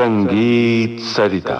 संगीत सरिता।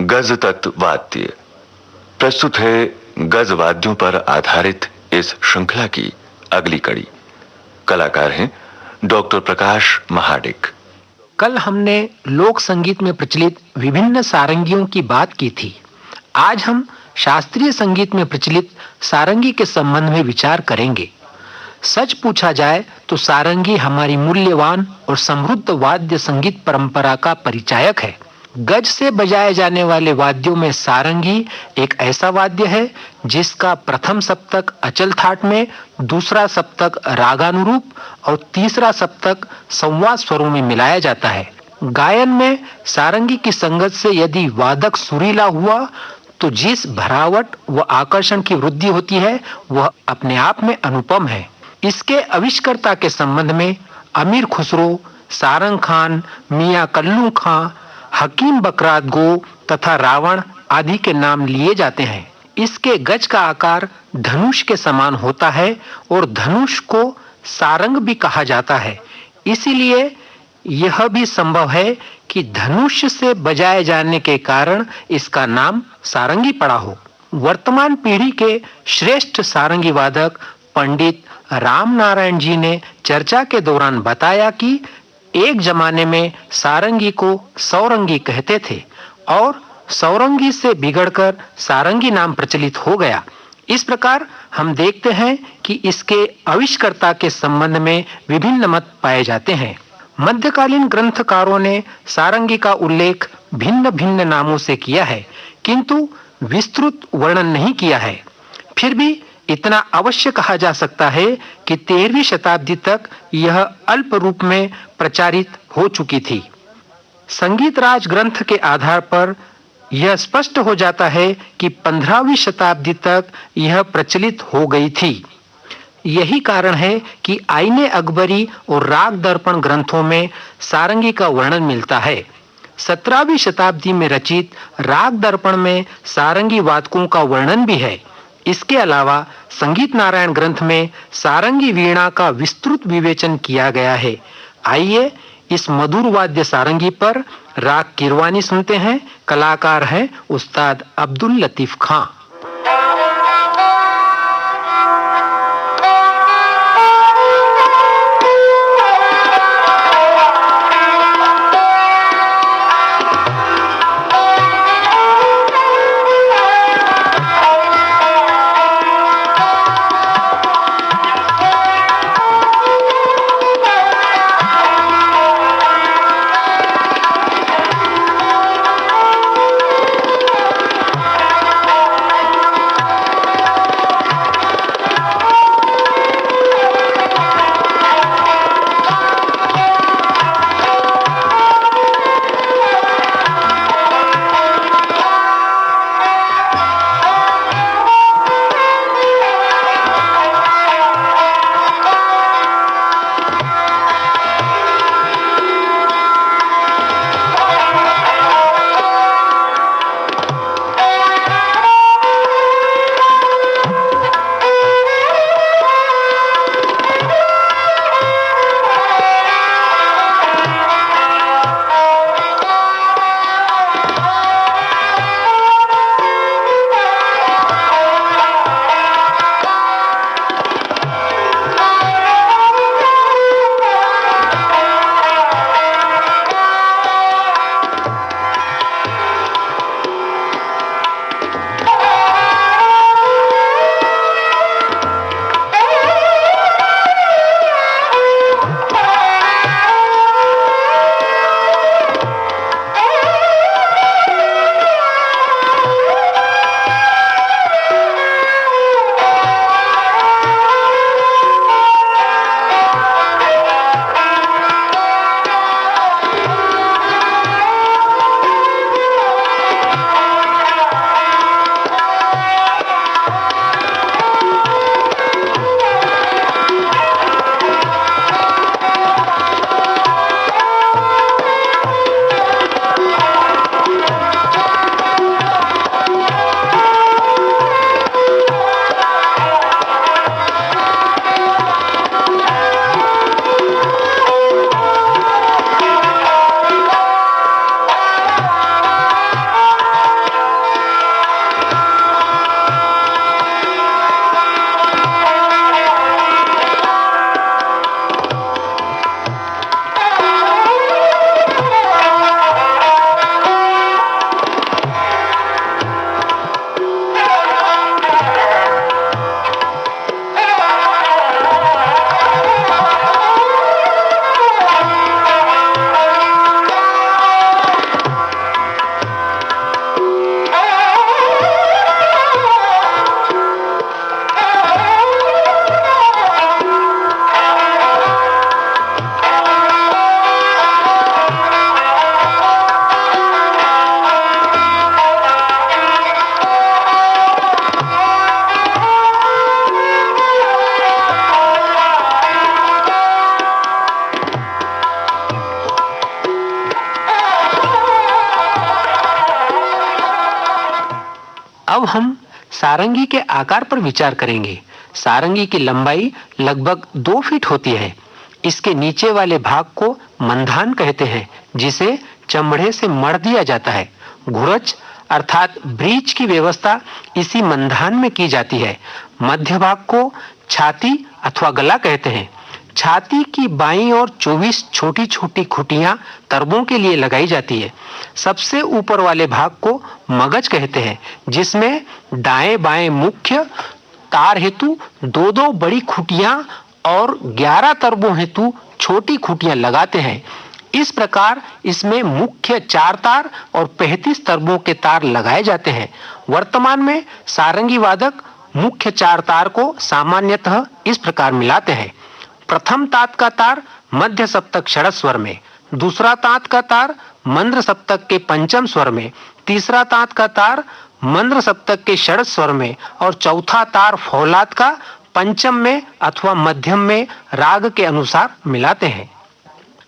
गज तत्व वाद्य प्रस्तुत है। गज वाद्यों पर आधारित इस श्रृंखला की अगली कड़ी। कलाकार हैं डॉक्टर प्रकाश महाडिक। कल हमने लोक संगीत में प्रचलित विभिन्न सारंगियों की बात की थी। आज हम शास्त्रीय संगीत में प्रचलित सारंगी के संबंध में विचार करेंगे। सच पूछा जाए तो सारंगी हमारी मूल्यवान और समृद्ध वाद्य संगीत परंपरा का परिचायक है। गज से बजाए जाने वाले वाद्यों में सारंगी एक ऐसा वाद्य है जिसका प्रथम सप्तक अचल थाट में, दूसरा सप्तक रागानुरूप और तीसरा सप्तक संवाद स्वरों में मिलाया जाता है। गायन में सारंगी की संगत से यदि वादक सुरीला हुआ तो जिस भरावट व आकर्षण की वृद्धि होती है वह अपने आप में अनुपम है। इसके आविष्कर्ता के संबंध में अमीर खुसरो, सारंग खान, मियां कल्लू खां, हकीम बकरात गो तथा रावण आदि के नाम लिए जाते हैं। इसके गज का आकार धनुष के समान होता है और धनुष को सारंग भी कहा जाता है। इसीलिए यह भी संभव है कि धनुष से बजाए जाने के कारण इसका नाम सारंगी पड़ा हो। वर्तमान पीढ़ी के श्रेष्ठ सारंगी वादक पंडित राम नारायण जी ने चर्चा के दौरान बताया कि एक जमाने में सारंगी को सौरंगी कहते थे और सौरंगी से बिगड़कर सारंगी नाम प्रचलित हो गया। इस प्रकार हम देखते हैं कि इसके आविष्कर्ता के संबंध में विभिन्न मत पाए जाते हैं। मध्यकालीन ग्रंथकारों ने सारंगी का उल्लेख भिन्न भिन्न नामों से किया है, किंतु विस्तृत वर्णन नहीं किया है। फिर भी इतना अवश्य कहा जा सकता है कि 13वीं शताब्दी तक यह अल्प रूप में प्रचारित हो चुकी थी। संगीत राज ग्रंथ के आधार पर यह स्पष्ट हो जाता है कि 15वीं शताब्दी तक यह प्रचलित हो गई थी। यही कारण है कि आईने अकबरी और राग दर्पण ग्रंथों में सारंगी का वर्णन मिलता है। 17वीं शताब्दी में रचित राग दर्पण में सारंगी वादकों का वर्णन भी है। इसके अलावा संगीत नारायण ग्रंथ में सारंगी वीणा का विस्तृत विवेचन किया गया है। आइए इस मधुर वाद्य सारंगी पर राग किरवानी सुनते हैं। कलाकार हैं उस्ताद अब्दुल लतीफ खां। अब हम सारंगी के आकार पर विचार करेंगे। सारंगी की लंबाई लगभग 2 फीट होती है। इसके नीचे वाले भाग को मंधान कहते हैं, जिसे चमड़े से मढ़ दिया जाता है। घुरच अर्थात ब्रीच की व्यवस्था इसी मंधान में की जाती है। मध्य भाग को छाती अथवा गला कहते हैं। छाती की बाईं ओर 24 छोटी छोटी खुटियां तरबों के लिए लगाई जाती है। सबसे ऊपर वाले भाग को मगज कहते हैं, जिसमें दाएं बाएं मुख्य तार हेतु 2-2 बड़ी खुटियां और 11 तरबों हेतु छोटी खुटियां लगाते हैं। इस प्रकार इसमें मुख्य 4 तार और 35 तरबों के तार लगाए जाते हैं। वर्तमान में सारंगी वादक मुख्य 4 तार को सामान्यतः इस प्रकार मिलाते हैं। प्रथम तात का तार मध्य सप्तक षड्ज स्वर में, दूसरा तात का तार मंद्र सप्तक के पंचम स्वर में, तीसरा तात का तार मंद्र सप्तक के षड्ज स्वर में और चौथा तार फौलाद का पंचम में अथवा मध्यम में राग के अनुसार मिलाते हैं।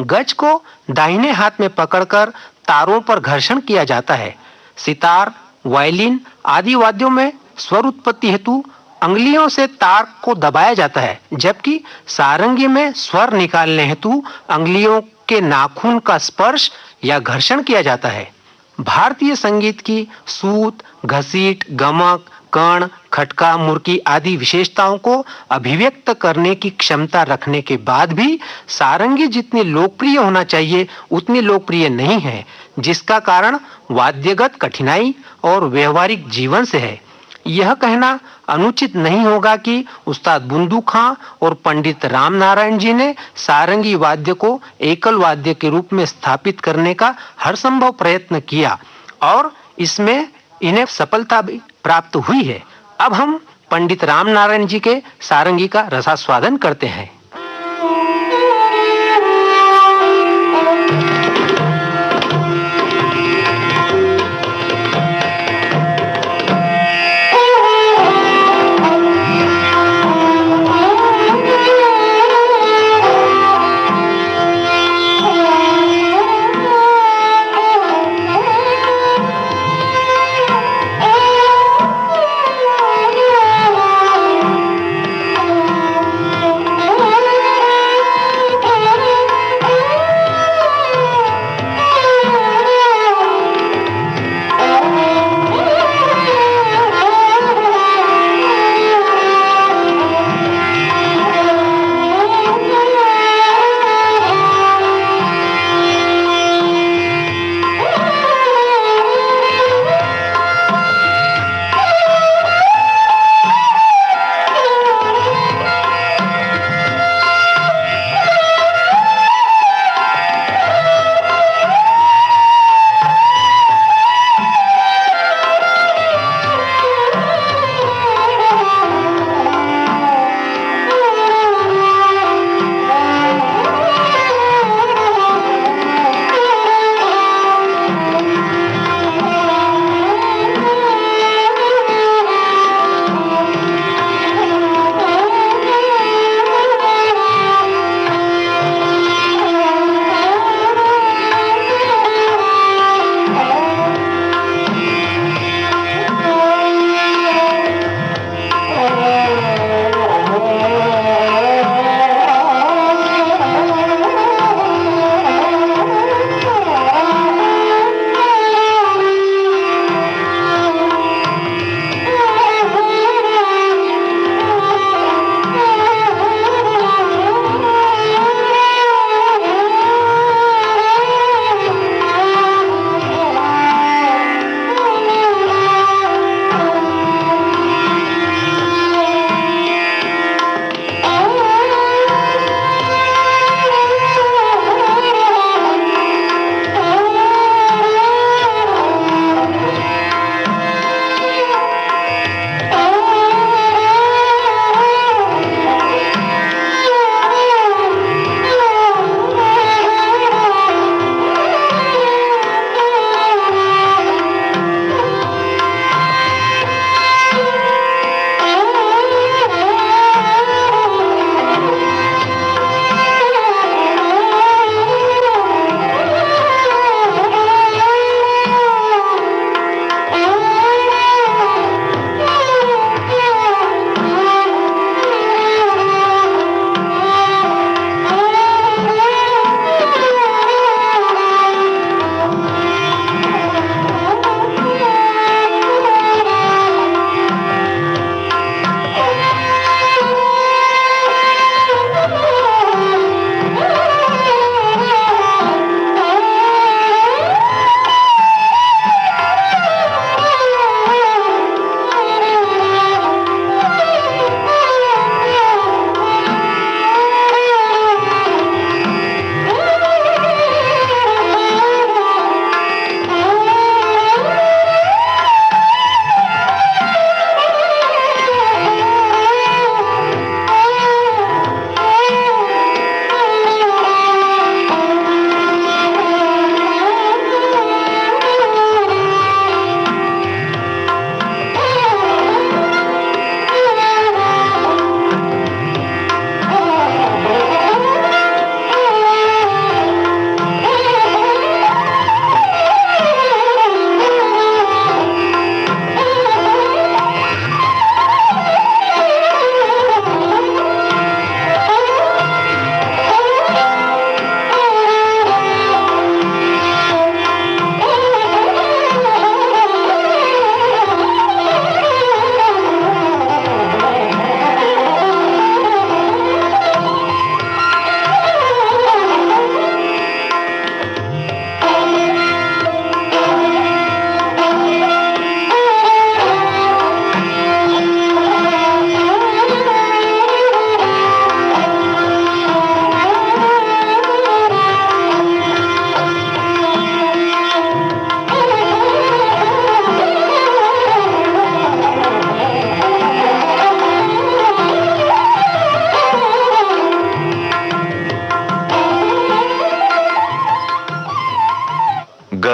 गज को दाहिने हाथ में पकड़कर तारों पर घर्षण किया जाता है। सितार, वायलिन आदि वाद्यों में स्वर उत्पत्ति हेतु अंगुलियों से तार को दबाया जाता है, जबकि सारंगी में स्वर निकालने हेतु अंगुलियों के नाखून का स्पर्श या घर्षण किया जाता है। भारतीय संगीत की सूत, घसीट, गमक, कर्ण, खटका, मुर्की आदि विशेषताओं को अभिव्यक्त करने की क्षमता रखने के बाद भी सारंगी जितनी लोकप्रिय होना चाहिए उतनी लोकप्रिय नहीं है, जिसका कारण वाद्यगत कठिनाई और व्यवहारिक जीवन से है। यह कहना अनुचित नहीं होगा कि उस्ताद बुंदू खां और पंडित राम नारायण जी ने सारंगी वाद्य को एकल वाद्य के रूप में स्थापित करने का हर संभव प्रयत्न किया और इसमें इन्हें सफलता भी प्राप्त हुई है। अब हम पंडित राम नारायण जी के सारंगी का रसास्वादन करते हैं।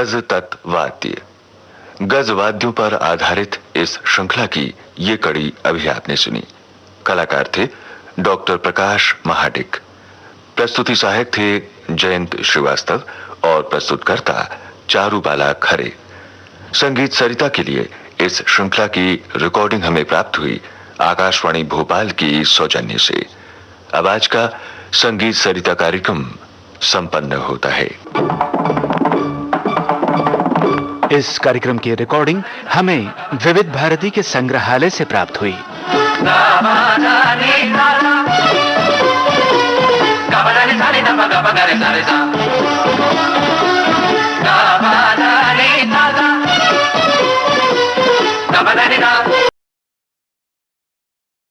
गज तत्व वाद्य। गज वाद्यों पर आधारित इस श्रृंखला की ये कड़ी अभी आपने सुनी। कलाकार थे डॉक्टर प्रकाश महाडिक, प्रस्तुति सहायक थे जयंत श्रीवास्तव और प्रस्तुतकर्ता चारुबाला खरे। संगीत सरिता के लिए इस श्रृंखला की रिकॉर्डिंग हमें प्राप्त हुई आकाशवाणी भोपाल की सौजन्य से। अब आज का संगीत सरिता कार्यक्रम संपन्न होता है। इस कार्यक्रम की रिकॉर्डिंग हमें विविध भारती के संग्रहालय से प्राप्त हुई। Gaba da ni sa ni da ba ga ba ga re sa re sa